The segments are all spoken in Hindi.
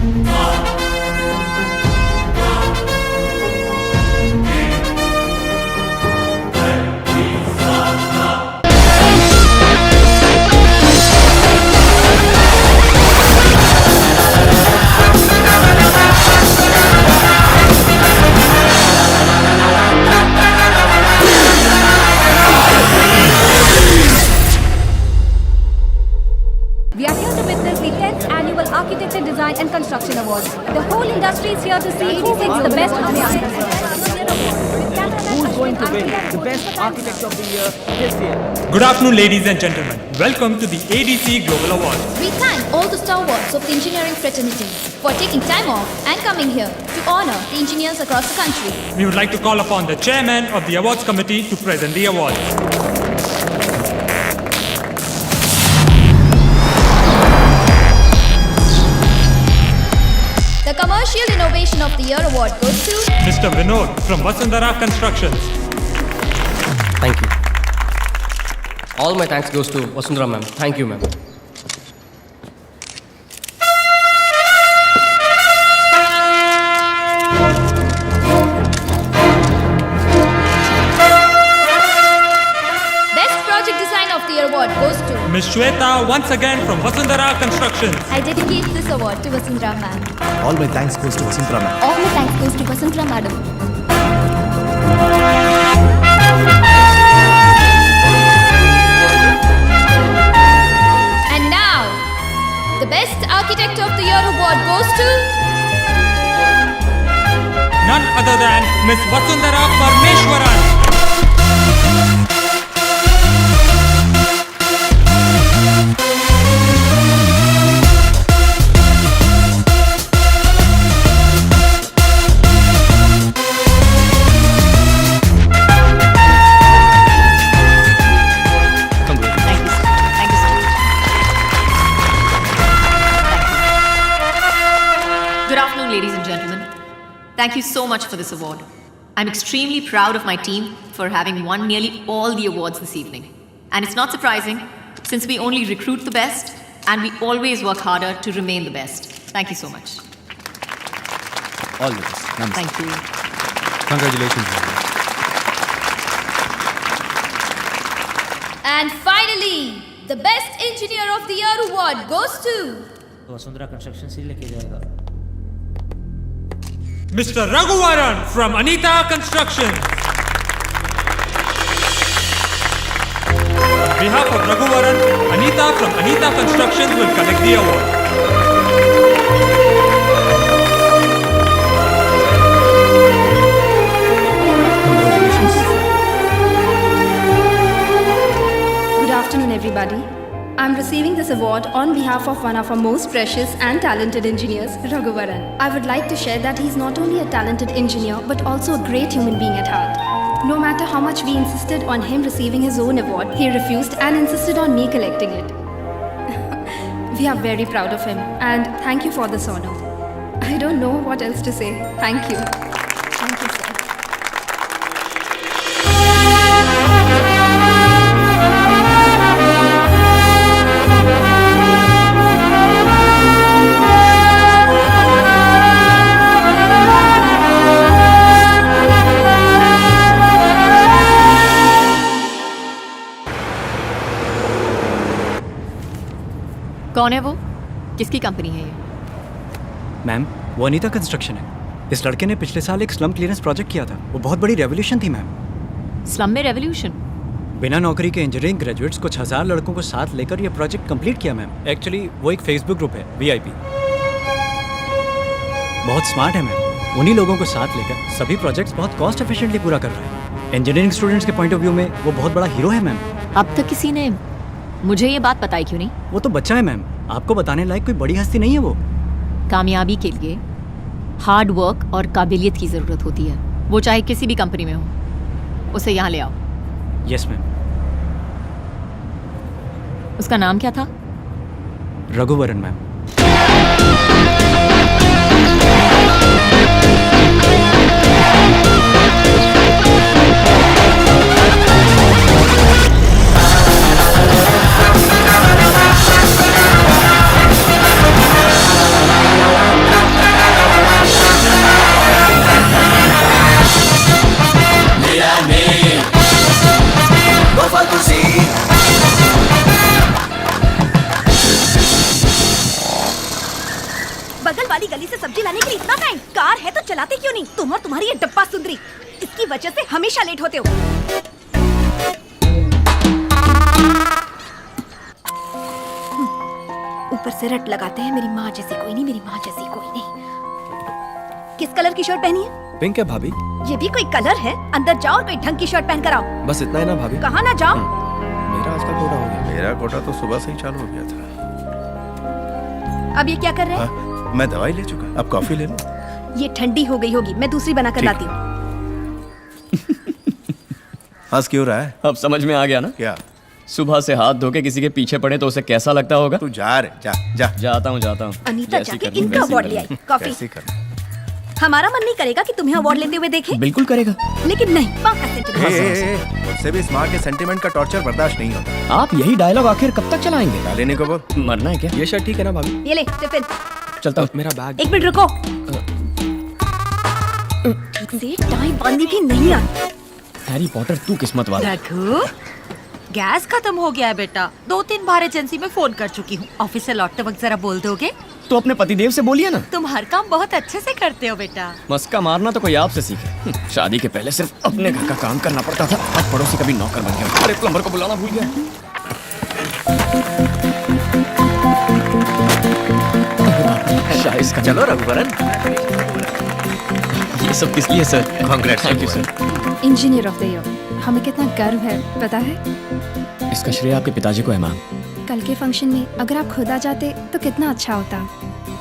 We are here to witness the 10th Annual Architecture Design and Construction Awards. The whole industry is here to see who picks the best Who is going to win the best architect of the year this year? Good afternoon, ladies and gentlemen. Welcome to the ADC Global Awards. We thank all the stalwarts of the engineering fraternity for taking time off and coming here to honor the engineers across the country. We would like to call upon the chairman of the awards committee to present the awards. The Commercial Innovation of the Year award goes to Mr. Vinod from Vasundhara Constructions. Thank you. All my thanks goes to Vasundhara ma'am. Thank you, ma'am. Best Project Design of the Year award goes to Ms. Shweta once again from Vasundhara Constructions. I dedicate this award to Vasundhara ma'am. All my thanks goes to Vasundhara ma'am. All my thanks goes to Vasundhara madam. And now, the Best Architect of the Year award goes to None other than Ms. Vasundhara Parmeshwaran. Good afternoon, ladies and gentlemen. Thank you so much for this award. I'm extremely proud of my team for having won nearly all the awards this evening. And it's not surprising, since we only recruit the best and we always work harder to remain the best. Thank you so much. All the best. Namaste. Thank you. Congratulations. And finally, the Best Engineer of the Year award goes to Vasundhara construction से लेके जाएगा. Mr. Raghuvaran from Anita Constructions. On behalf of Raghuvaran, Anita from Anita Constructions will collect the award. Good afternoon, everybody. I'm receiving this award on behalf of one of our most precious and talented engineers, Raghuvaran. I would like to share that he's not only a talented engineer but also a great human being at heart. No matter how much we insisted on him receiving his own award, he refused and insisted on me collecting it. We are very proud of him and thank you for this honor. I don't know what else to say. Thank you. Thank you, sir. कौन है वो? किसकी कंपनी है ये? मैम, वो अनीता कंस्ट्रक्शन है। इस लड़के ने पिछले साल एक स्लम क्लियरेंस प्रोजेक्ट किया था। वो बहुत बड़ी रेवोल्यूशन थी मैम। स्लम में रेवोल्यूशन? बिना नौकरी के इंजीनियरिंग ग्रेजुएट्स कुछ 1000 लड़कों को साथ लेकर ये प्रोजेक्ट कंप्लीट किया मैम। एक्चुअली वो एक फेसबुक ग्रुप है, VIP। बहुत स्मार्ट है मैम। उन्हीं लोगों को साथ लेकर सभी प्रोजेक्ट्स बहुत कॉस्ट एफिशिएंटली पूरा कर रहा है। इंजीनियरिंग स्टूडेंट्स के पॉइंट ऑफ व्यू में वो बहुत बड़ा हीरो है मैम। अब तक किसी ने मुझे ये बात बताई क्यों नहीं? वो तो बच्चा है मैम, आपको बताने लायक कोई बड़ी हस्ती नहीं है वो। कामयाबी के लिए हार्ड वर्क और काबिलियत की ज़रूरत होती है, वो चाहे किसी भी कंपनी में हो। उसे यहाँ ले आओ। Yes ma'am. उसका नाम क्या था? रघुवरन मैम। जाने वो फालतू सी बगल वाली गली से सब्जी लाने के लिए इतना टाइम? कार है तो चलाते क्यों नहीं? तुम और तुम्हारी ये डब्बा सुंदरी, इसकी वजह से हमेशा लेट होते हो। ऊपर से रट लगाते हैं मेरी माँ जैसी कोई नहीं, मेरी माँ जैसी कोई नहीं। किस कलर की शर्ट पहनी है? पिंक है भाभी। ये भी कोई कलर है? अंदर जाओ और कोई ढंग की शर्ट पहन कर आओ। बस इतना ही ना भाभी। कहाँ ना जाओ? मेरा आज का कोटा हो गया। मेरा कोटा तो सुबह से ही चालू हो गया था। अब ये क्या कर रहे हैं? हाँ, मैं दवाई ले चुका, अब कॉफी ले लो। ये ठंडी हो गई होगी, मैं दूसरी बना कर लाती हूँ। हंस क्यों रहा है? अब समझ में आ गया ना? क्या? सुबह से हाथ धो के किसी के पीछे पड़े तो उसे कैसा लगता होगा? तू जा रे, जा जा। जाता हूँ। अनीता जैसी जाके करनी इनका वैसी अवार्ड करनी। ले आई। कॉफी। कैसे करना? हमारा मन नहीं करेगा कि तुम्हें अवार्ड लेते हुए देखें, बिल्कुल करेगा। लेकिन नहीं, पाका सेंटीमेंट। मुझसे भी इस माँ के सेंटीमेंट का टॉर्चर बर्दाश्त नहीं होता। आप यही डायलॉग आखिर कब तक चलाएंगे? लेने को बोल। मरना है क्या? ये शर्ट ठीक है ना भाभी? ये ले टिफिन। चलता हूँ। मेरा बैग। एक मिनट रुको। ठीक से टाइम बांधी भी नहीं आती। हैरी पॉटर तू किस्मत वाला। रघु, गैस खत्म हो गया है बेटा। 2-3 बार एजेंसी में फोन कर चुकी हूँ। ऑफिस से लौटते वक्त जरा बोल दोगे? तो अपने पतिदेव से बोलिए ना। तुम हर काम बहुत अच्छे से करते हो बेटा। मस्का मारना तो कोई आपसे सीखे। शादी के पहले सिर्फ अपने घर का काम करना पड़ता था, अब पड़ोसी का भी नौकर बन गया। अरे प्लम्बर को बुलाना भूल गया। चलो रघुवरन। ये सब किस लिए sir? Congrats. Thank you sir. Engineer of the year, हमें कितना गर्व है पता है? इसका श्रेय आपके पिताजी को है मैम। कल के फंक्शन में अगर आप खुद आ जाते तो कितना अच्छा होता।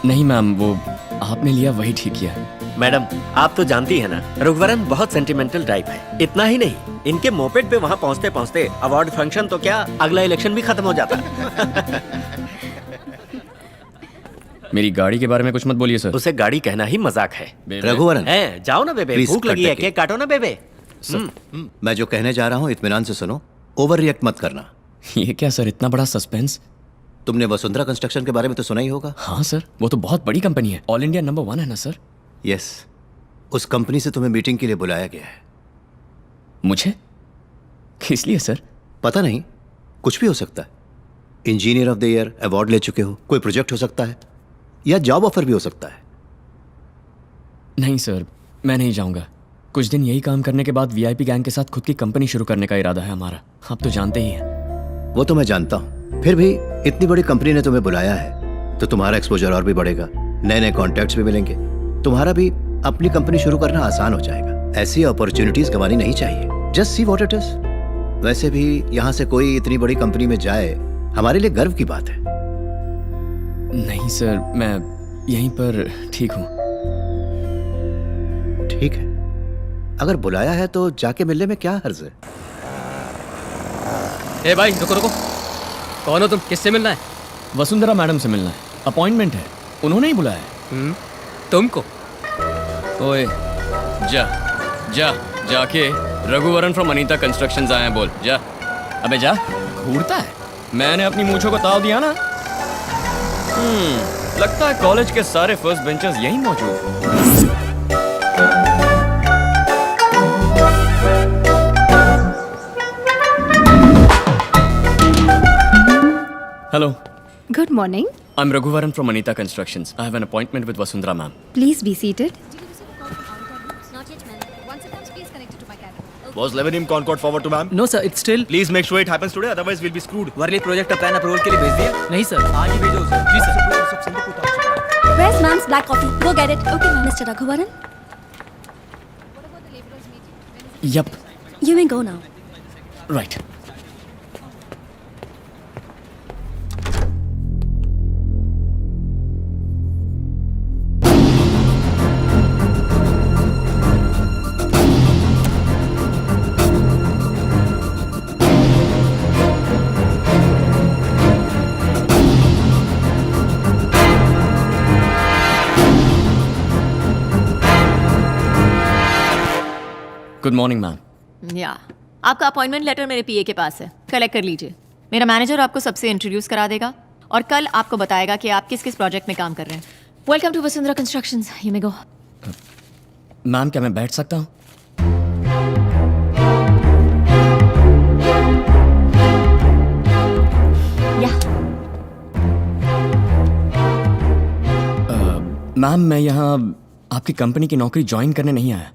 नहीं मैम, वो आपने लिया वही ठीक किया। मैडम, आप तो जानती है ना, रघुवरन बहुत सेंटिमेंटल टाइप है। इतना ही नहीं, इनके मोपेड पे वहाँ पहुँचते पहुँचते अवार्ड फंक्शन तो क्या, अगला इलेक्शन भी खत्म हो जाता। मेरी गाड़ी के बारे में कुछ मत बोलिए सर। उसे गाड़ी कहना ही मजाक है। रघुवरन, जाओ ना बेबे, भूख लगी है, केक काटो ना बेबे। मैं जो कहने जा रहा हूँ इत्मीनान से सुनो, ओवर रिएक्ट मत करना। ये क्या सर, इतना बड़ा सस्पेंस? तुमने वसुंधरा कंस्ट्रक्शन के बारे में तो सुना ही होगा। हाँ सर, वो तो बहुत बड़ी कंपनी है, ऑल इंडिया नंबर 1 है ना सर? यस, उस कंपनी से तुम्हें मीटिंग के लिए बुलाया गया है। मुझे? किस लिए सर? पता नहीं, कुछ भी हो सकता है। Engineer of the year award ले चुके हो, कोई प्रोजेक्ट हो सकता है, या जॉब ऑफर भी हो सकता है। नहीं सर, मैं नहीं जाऊंगा। कुछ दिन यही काम करने के बाद वीआईपी गैंग के साथ खुद की कंपनी शुरू करने का इरादा है हमारा। आप तो जानते ही हैं। वो तो मैं जानता हूँ, फिर भी इतनी बड़ी कंपनी ने तुम्हें बुलाया है तो तुम्हारा एक्सपोजर और भी बढ़ेगा, नए नए कॉन्टैक्ट्स भी मिलेंगे, तुम्हारा भी अपनी कंपनी शुरू करना आसान हो जाएगा। ऐसी अपॉर्चुनिटीज गंवानी नहीं चाहिए। Just see what it is. वैसे भी यहाँ से कोई इतनी बड़ी कंपनी में जाए हमारे लिए गर्व की बात है। नहीं सर, मैं यहीं पर ठीक हूँ। ठीक है, अगर बुलाया है तो जाके मिलने में क्या हर्ज है। ए भाई रुको रुको, कौन हो तुम? किससे मिलना है? वसुंधरा मैडम से मिलना है, अपॉइंटमेंट है, उन्होंने ही बुलाया है। तुमको? ओए जा जा जाके रघुवरन फ्रॉम अनीता कंस्ट्रक्शंस आए हैं बोल। जा अबे जा, घूरता है। मैंने अपनी मूंछों को ताव दिया ना। लगता है कॉलेज के सारे फर्स्ट बेंचर्स यहीं मौजूद। Hello. Good morning. I'm Raghuvaran from Anita Constructions. I have an appointment with Vasundhara ma'am. Please be seated. Was Lebanon Concord forward to ma'am? No sir, it's still. Please make sure it happens today, otherwise we'll be screwed. Worli project का प्लान अप्रूवल के लिए भेज दिया? नहीं सर, आज ही भेजो उसे। जी sir. Where's ma'am's black coffee? Go get it. Okay, Mr. Raghuvaran. Yup. You may go now. Right. Good morning ma'am. या आपका अपॉइंटमेंट लेटर मेरे पीए के पास है, कलेक्ट कर लीजिए। मेरा मैनेजर आपको सबसे इंट्रोड्यूस करा देगा और कल आपको बताएगा कि आप किस किस प्रोजेक्ट में काम कर रहे हैं। Welcome to Vasundhara constructions, you may go. Ma'am क्या मैं बैठ सकता हूँ? मैम मैं यहाँ आपकी कंपनी की नौकरी ज्वाइन करने नहीं आया,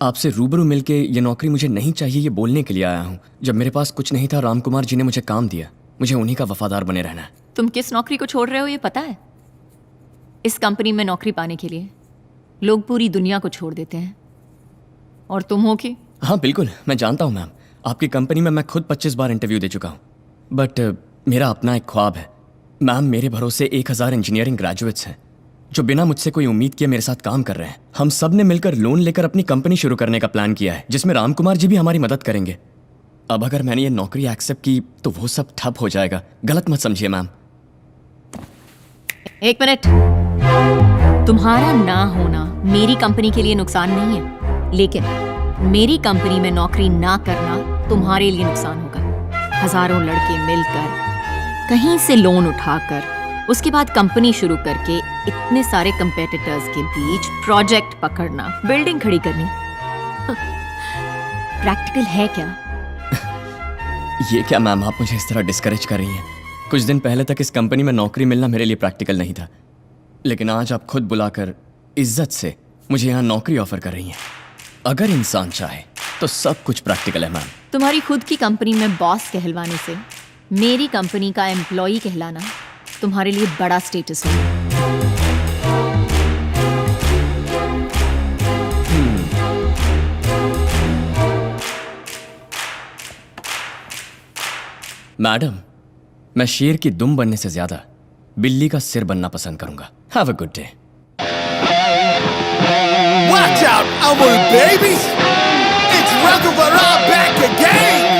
आपसे रूबरू मिलके ये नौकरी मुझे नहीं चाहिए ये बोलने के लिए आया हूँ। जब मेरे पास कुछ नहीं था, राम कुमार जी ने मुझे काम दिया, मुझे उन्हीं का वफादार बने रहना है। तुम किस नौकरी को छोड़ रहे हो ये पता है? इस कंपनी में नौकरी पाने के लिए लोग पूरी दुनिया को छोड़ देते हैं, और तुम हो कि? हाँ बिल्कुल, मैं जानता हूँ मैम। आपकी कंपनी में मैं खुद 25 बार इंटरव्यू दे चुका हूँ, बट मेरा अपना एक ख्वाब है। मैम मेरे भरोसे 1000 इंजीनियरिंग ग्रेजुएट्स हैं जो बिना मुझसे कोई उम्मीद किए मेरे साथ काम कर रहे हैं। हम सब ने मिलकर लोन लेकर अपनी कंपनी शुरू करने का प्लान किया है, जिसमें राम कुमार जी भी हमारी मदद करेंगे। अब अगर मैंने ये नौकरी एक्सेप्ट की तो वो सब ठप हो जाएगा, गलत मत समझिए मैम। एक मिनट, तुम्हारा ना होना मेरी कंपनी के लिए नुकसान नहीं है, लेकिन मेरी कंपनी में नौकरी ना करना तुम्हारे लिए नुकसान होगा। हजारों लड़के मिलकर कहीं से लोन उठाकर उसके बाद कंपनी शुरू करके इतने सारे कंपेटिटर्स के बीच प्रोजेक्ट पकड़ना, बिल्डिंग खड़ी करनी, प्रैक्टिकल है क्या? ये क्या मैम, आप मुझे इस तरह डिस्करेज कर रही हैं? कुछ दिन पहले तक इस कंपनी में नौकरी मिलना मेरे लिए प्रैक्टिकल नहीं था, लेकिन आज आप खुद बुलाकर इज्जत से मुझे यहाँ नौकरी ऑफर कर रही हैं। अगर इंसान चाहे तो सब कुछ प्रैक्टिकल है मैम। तुम्हारी खुद की कंपनी में बॉस कहलवाने से मेरी कंपनी का एम्प्लॉई कहलाना तुम्हारे लिए बड़ा स्टेटस है। मैडम, मैं शेर की दुम बनने से ज्यादा बिल्ली का सिर बनना पसंद करूंगा। Have a good day. Watch out, Amul baby! It's Raghuvaram back again!